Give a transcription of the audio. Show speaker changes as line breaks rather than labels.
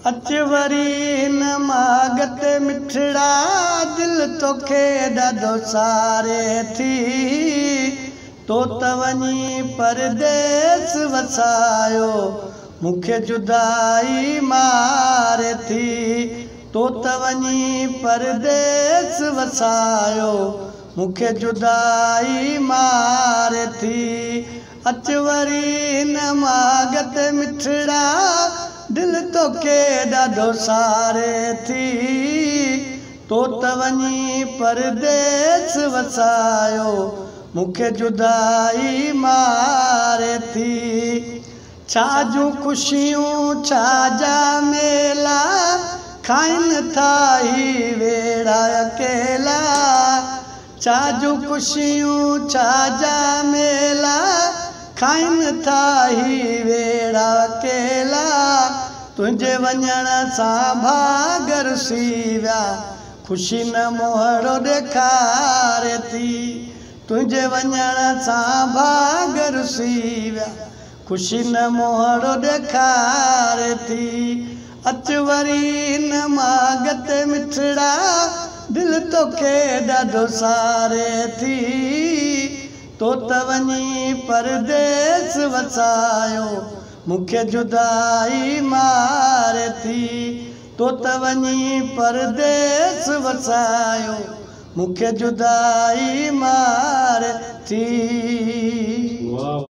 अच वरी न मागत मिठड़ा दिल तोखे ॾाढो सारे थी तो त वञी परदेस वसायो मूंखे जुदाई मारे थी तो त वञी परदेस वसायो मूंखे जुदाई मारे थी अच वरी न मागत मिठड़ा दिल तोखे ॾाढो सारे थी तो त वञी परदेस वसायो मूंखे जुदाई मारे थी छा जूं ख़ुशियूं छाजा मेला खाइनि था ही वेड़ा अकेला छा जूं ख़ुशियूं छाजा मेला खाइनि था ही वेड़ा अकेला तुंहिंजे वञण सां भाग रुसी विया ख़ुशी न मोहरो ॾेखारे थी तुंहिंजे वञण सां भाग रुसी विया ख़ुशी न मोहरो ॾेखारे थी अच वरी न मागत मिठड़ा दिल तोखे ॾाढो सारे थी तो त वञी परदेस वसायो मूंखे जुदाई मारे थी तो त वञी परदेस वसायो मूंखे जुदाई मारे थी।